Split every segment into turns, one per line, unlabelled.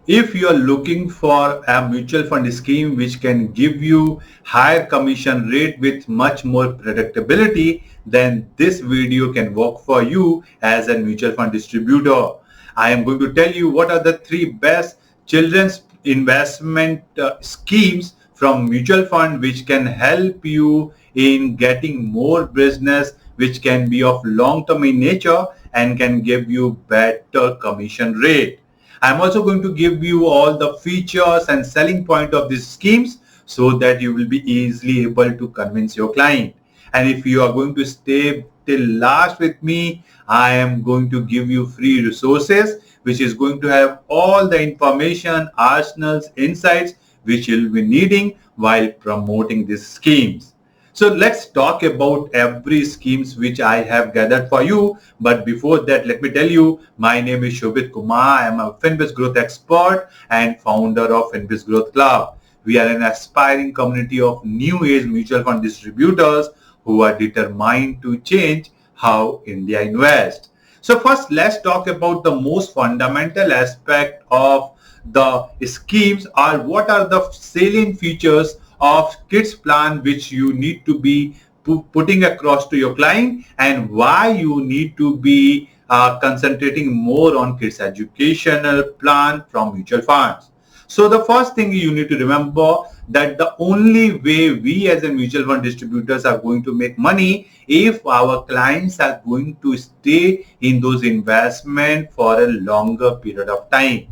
If you are looking for a mutual fund scheme which can give you higher commission rate with much more predictability, then this video can work for you as a mutual fund distributor. I am going to tell you what are the three best children's investment schemes from mutual fund which can help you in getting more business, which can be of long term in nature and can give you better commission rate. I'm also going to give you all the features and selling point of these schemes so that you will be easily able to convince your client. And if you are going to stay till last with me, I am going to give you free resources which is going to have all the information, arsenals, insights which you'll be needing while promoting these schemes. So let's talk about every schemes which I have gathered for you. But before that, let me tell you, my name is Shobhit Kumar. I am a FinBiz growth expert and founder of FinBiz Growth Club. We are an aspiring community of new age mutual fund distributors who are determined to change how India invests. So first, let's talk about the most fundamental aspect of the schemes, or what are the salient features of kids plan which you need to be putting across to your client, and why you need to be concentrating more on kids educational plan from mutual funds. So the first thing you need to remember that the only way we as a mutual fund distributors are going to make money if our clients are going to stay in those investments for a longer period of time.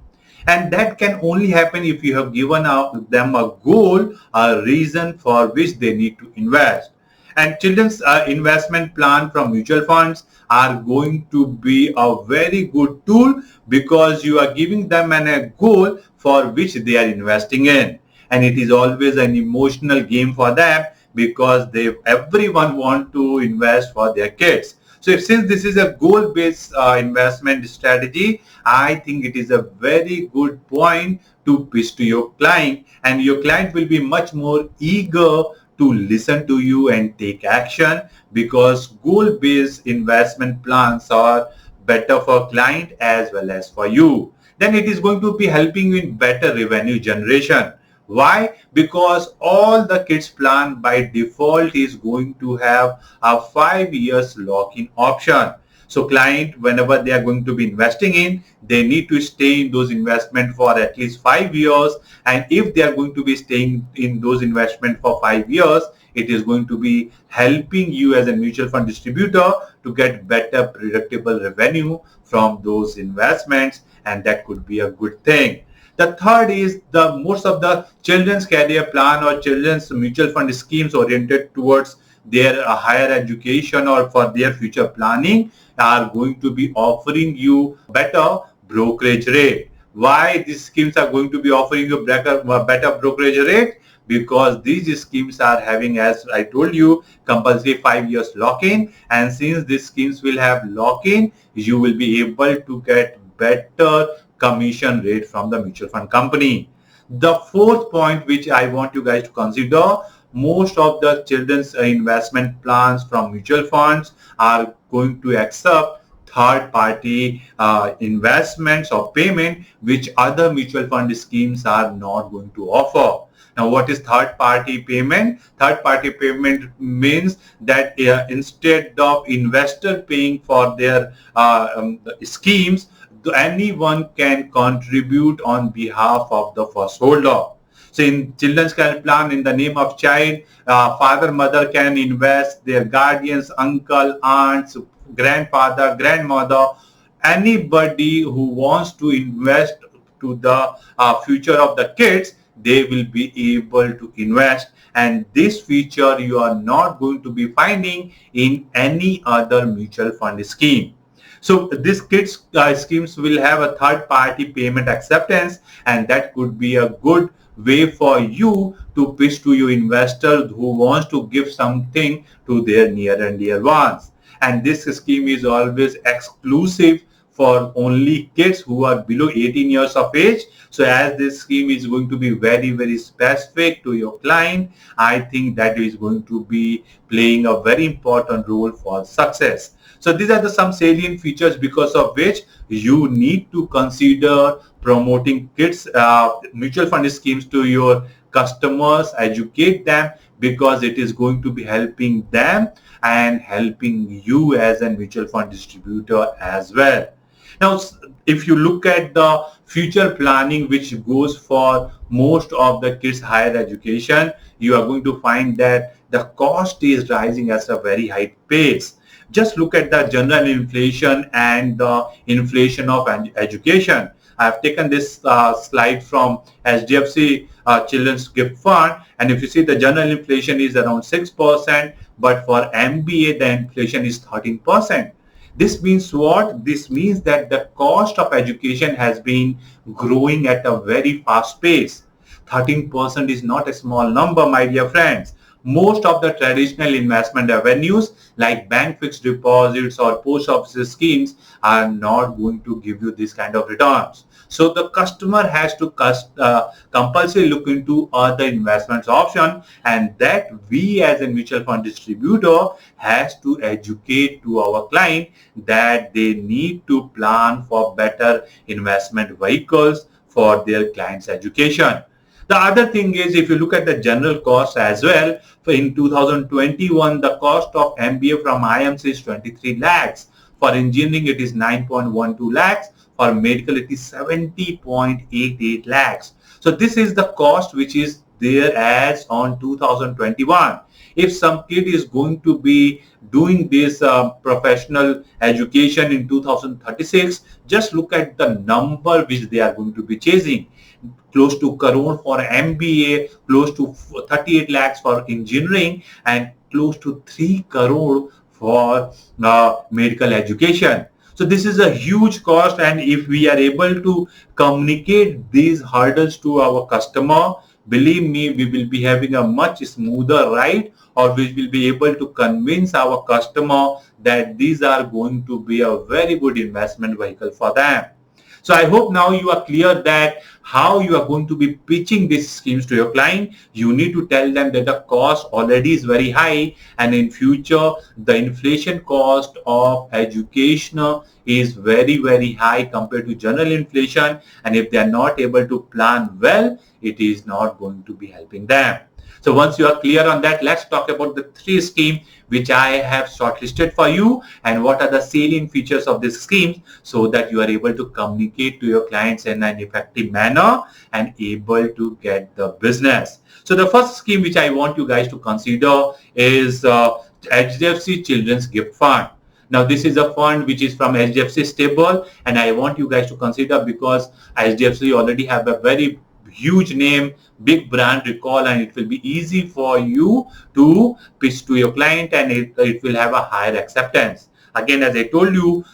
And that can only happen if you have given them a goal, a reason for which they need to invest. And children's investment plan from mutual funds are going to be a very good tool because you are giving them a goal for which they are investing in. And it is always an emotional game for them because everyone want to invest for their kids. So since this is a goal-based investment strategy, I think it is a very good point to pitch to your client, and your client will be much more eager to listen to you and take action because goal-based investment plans are better for client as well as for you. Then it is going to be helping you in better revenue generation. Why? Because all the kids plan by default is going to have a 5 years lock-in option. So client, whenever they are going to be investing in, they need to stay in those investments for at least 5 years. And if they are going to be staying in those investments for 5 years, it is going to be helping you as a mutual fund distributor to get better predictable revenue from those investments. And that could be a good thing. The third is the most of the children's career plan or children's mutual fund schemes oriented towards their higher education or for their future planning are going to be offering you better brokerage rate. Why these schemes are going to be offering you better brokerage rate? Because these schemes are having, as I told you, compulsory 5 years lock-in, and since these schemes will have lock-in, you will be able to get better commission rate from the mutual fund company. The fourth point which I want you guys to consider, most of the children's investment plans from mutual funds are going to accept third party investments or payment which other mutual fund schemes are not going to offer. Now, what is third party payment? Third party payment means that instead of investor paying for their schemes, anyone can contribute on behalf of the first holder. So in children's plan, in the name of child, father, mother can invest, their guardians, uncle, aunts, grandfather, grandmother, anybody who wants to invest to the future of the kids, they will be able to invest. And this feature you are not going to be finding in any other mutual fund scheme. So these kids schemes will have a third party payment acceptance, and that could be a good way for you to pitch to your investors who wants to give something to their near and dear ones. And this scheme is always exclusive for only kids who are below 18 years of age. So as this scheme is going to be very, very specific to your client, I think that is going to be playing a very important role for success. So these are the some salient features because of which you need to consider promoting kids mutual fund schemes to your customers, educate them, because it is going to be helping them and helping you as a mutual fund distributor as well. Now, if you look at the future planning which goes for most of the kids higher education, you are going to find that the cost is rising at a very high pace. Just look at the general inflation and the inflation of education. I have taken this slide from HDFC Children's Gift Fund, and if you see, the general inflation is around 6%, but for MBA the inflation is 13%. This means what? This means that the cost of education has been growing at a very fast pace. 13% is not a small number, my dear friends. Most of the traditional investment avenues like bank fixed deposits or post office schemes are not going to give you this kind of returns. So the customer has to compulsorily look into other investments option, and that we as a mutual fund distributor has to educate to our client that they need to plan for better investment vehicles for their clients' education. The other thing is, if you look at the general cost as well, in 2021, the cost of MBA from IMC is 23 lakhs. For engineering, it is 9.12 lakhs. For medical, it is 70.88 lakhs. So this is the cost which is there as on 2021. If some kid is going to be doing this professional education in 2036, just look at the number which they are going to be chasing. Close to crore for MBA, close to 38 lakhs for engineering, and close to 3 crore for medical education. So this is a huge cost, and if we are able to communicate these hurdles to our customer, believe me, we will be having a much smoother ride, or we will be able to convince our customer that these are going to be a very good investment vehicle for them. So I hope now you are clear that how you are going to be pitching these schemes to your client. You need to tell them that the cost already is very high, and in future the inflation cost of education is very, very high compared to general inflation, and if they are not able to plan well, it is not going to be helping them. So once you are clear on that, let's talk about the 3 schemes which I have shortlisted for you, and what are the salient features of this scheme, so that you are able to communicate to your clients in an effective manner and able to get the business. So the first scheme which I want you guys to consider is HDFC Children's Gift Fund. Now this is a fund which is from HDFC stable, and I want you guys to consider because HDFC already have a very huge name, big brand recall, and it will be easy for you to pitch to your client, and it will have a higher acceptance. Again, as I told you,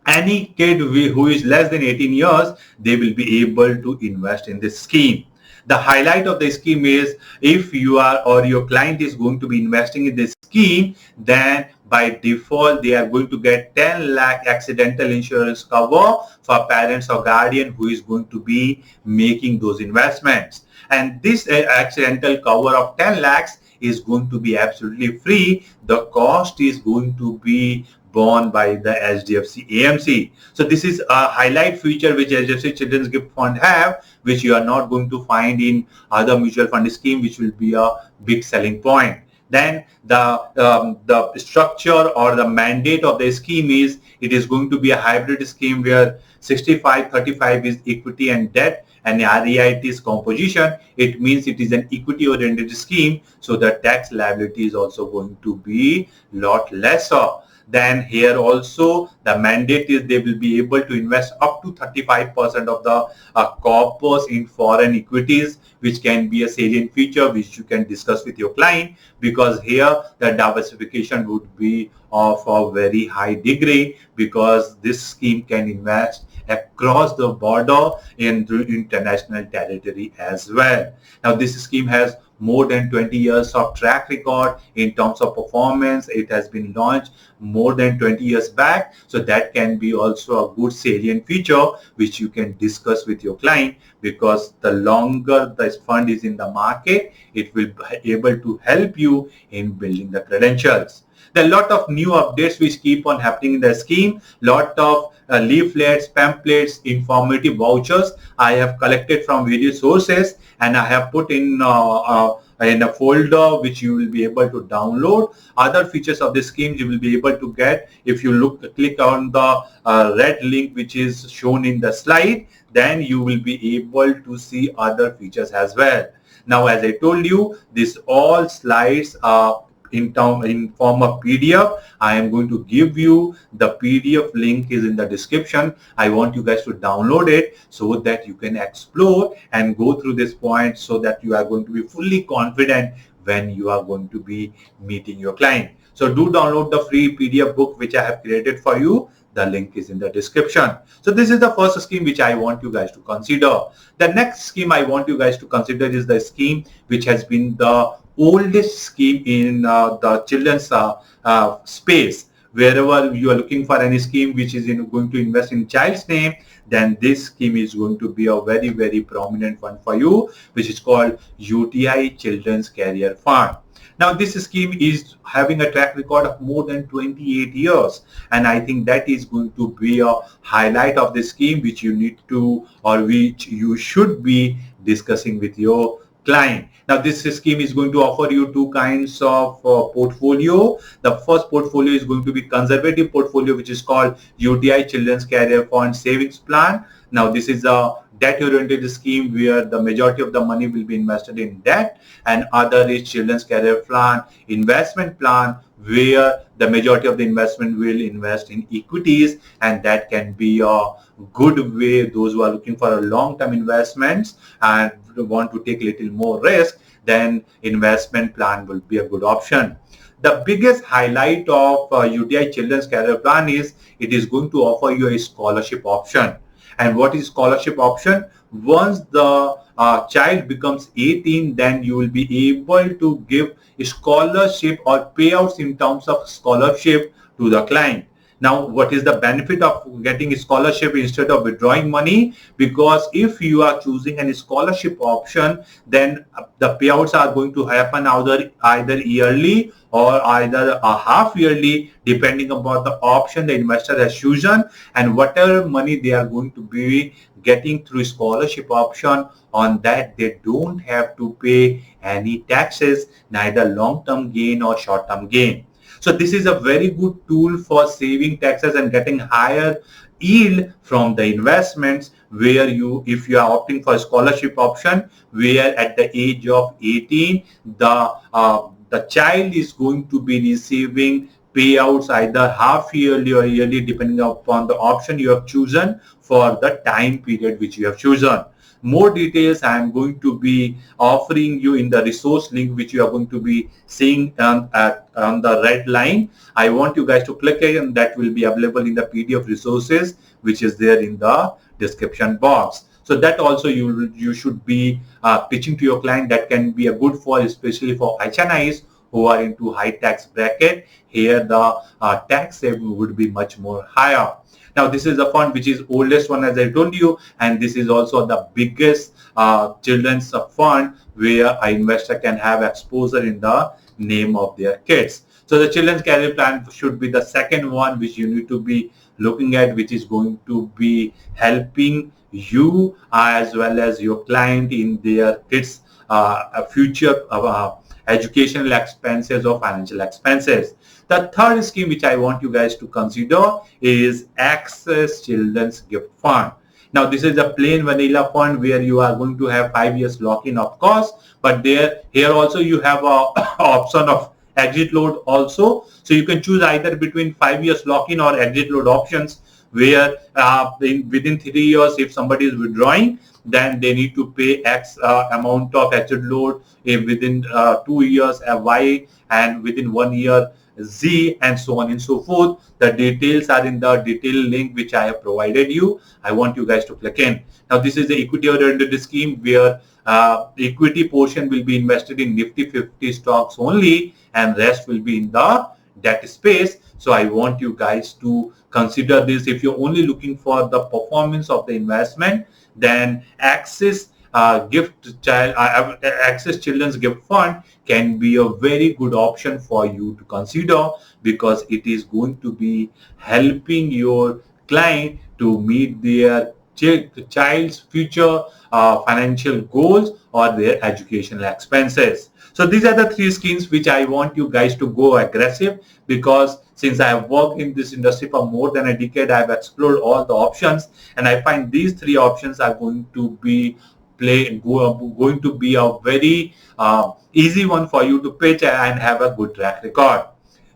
any kid who is less than 18 years, they will be able to invest in this scheme. The highlight of the scheme is, if you are or your client is going to be investing in this scheme, then by default they are going to get 10 lakh accidental insurance cover for parents or guardian who is going to be making those investments. And this accidental cover of 10 lakhs is going to be absolutely free. The cost is going to be borne by the HDFC AMC. So this is a highlight feature which HDFC Children's Gift Fund have, which you are not going to find in other mutual fund scheme, which will be a big selling point. Then the structure or the mandate of the scheme is, it is going to be a hybrid scheme where 65-35 is equity and debt, and the REIT is composition. It means it is an equity oriented scheme, so the tax liability is also going to be lot lesser. Then here also the mandate is they will be able to invest up to 35% of the corpus in foreign equities, which can be a salient feature which you can discuss with your client, because here the diversification would be of a very high degree, because this scheme can invest across the border in international territory as well. Now this scheme has more than 20 years of track record in terms of performance. It has been launched more than 20 years back. So that can be also a good salient feature which you can discuss with your client, because the longer this fund is in the market, it will be able to help you in building the credentials. There are a lot of new updates which keep on happening in the scheme. Lot of leaflets, pamphlets, informative vouchers I have collected from various sources, and I have put in a folder which you will be able to download. Other features of the scheme you will be able to get if you click on the red link which is shown in the slide. Then you will be able to see other features as well. Now, as I told you, these all slides are in form of PDF. I am going to give you the PDF link is in the description. I want you guys to download it so that you can explore and go through this point, so that you are going to be fully confident when you are going to be meeting your client. So do download the free PDF book which I have created for you. The link is in the description. So this is the first scheme which I want you guys to consider. The next scheme I want you guys to consider is the scheme which has been the oldest scheme in the children's space. Wherever you are looking for any scheme which is going to invest in child's name, then this scheme is going to be a very, very prominent one for you, which is called UTI Children's Career Fund. Now, this scheme is having a track record of more than 28 years. And I think that is going to be a highlight of the scheme which you need to, or which you should be discussing with your client. Now, this scheme is going to offer you two kinds of portfolio. The first portfolio is going to be conservative portfolio, which is called UTI Children's Career Fund Savings Plan. Now, this is a debt-oriented scheme where the majority of the money will be invested in debt, and other is Children's Career Plan Investment Plan, where the majority of the investment will invest in equities, and that can be a good way. Those who are looking for a long-term investments and want to take a little more risk, then investment plan will be a good option. The biggest highlight of UTI Children's Career Plan is it is going to offer you a scholarship option. And what is scholarship option? Once the child becomes 18, then you will be able to give a scholarship or payouts in terms of scholarship to the client. Now, what is the benefit of getting a scholarship instead of withdrawing money? Because if you are choosing a scholarship option, then the payouts are going to happen either yearly or either a half yearly, depending upon the option the investor has chosen, and whatever money they are going to be getting through scholarship option, on that they don't have to pay any taxes, neither long-term gain or short-term gain. So this is a very good tool for saving taxes and getting higher yield from the investments, where if you are opting for a scholarship option, where at the age of 18, the child is going to be receiving payouts either half yearly or yearly, depending upon the option you have chosen for the time period which you have chosen. More details I am going to be offering you in the resource link which you are going to be seeing on the red line. I want you guys to click it, and that will be available in the PDF resources which is there in the description box. So that also you should be pitching to your client. That can be a good for, especially for HNIs who are into high tax bracket. Here the tax saving would be much more higher. Now, this is the fund which is oldest one, as I told you, and this is also the biggest children's fund where an investor can have exposure in the name of their kids. So the Children's Career Plan should be the second one which you need to be looking at, which is going to be helping you as well as your client in their kids' future educational expenses or financial expenses. The third scheme which I want you guys to consider is Access Children's Gift Fund. Now, this is a plain vanilla fund where you are going to have 5 years lock-in, of course, but here also you have a option of exit load also. So you can choose either between 5 years lock-in or exit load options, where within 3 years, if somebody is withdrawing, then they need to pay X amount of asset load. If within 2 years Y, and within 1 year Z, and so on and so forth. The details are in the detail link which I have provided you. I want you guys to click in. Now this is the equity oriented scheme where equity portion will be invested in Nifty 50 stocks only, and rest will be in the debt space. So I want you guys to consider this. If you're only looking for the performance of the investment, then Axis Access Children's Gift Fund can be a very good option for you to consider, because it is going to be helping your client to meet their child's future financial goals or their educational expenses. So these are the 3 schemes which I want you guys to go aggressive, because since I have worked in this industry for more than a decade, I have explored all the options, and I find these 3 options are going to be going to be a very easy one for you to pitch and have a good track record.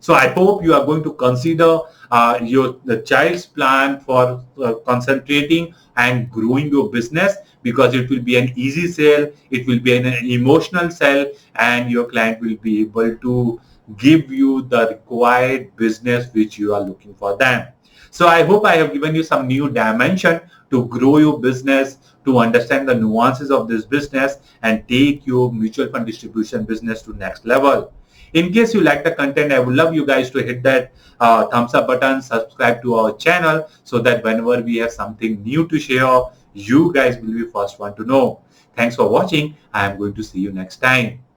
So I hope you are going to consider the child's plan for concentrating and growing your business, because it will be an easy sale, it will be an emotional sell, and your client will be able to give you the required business which you are looking for them. So I hope I have given you some new dimension to grow your business, to understand the nuances of this business, and take your mutual fund distribution business to next level. In case you like the content, I would love you guys to hit that thumbs up button, subscribe to our channel, so that whenever we have something new to share, you guys will be first one to know. Thanks for watching. I am going to see you next time.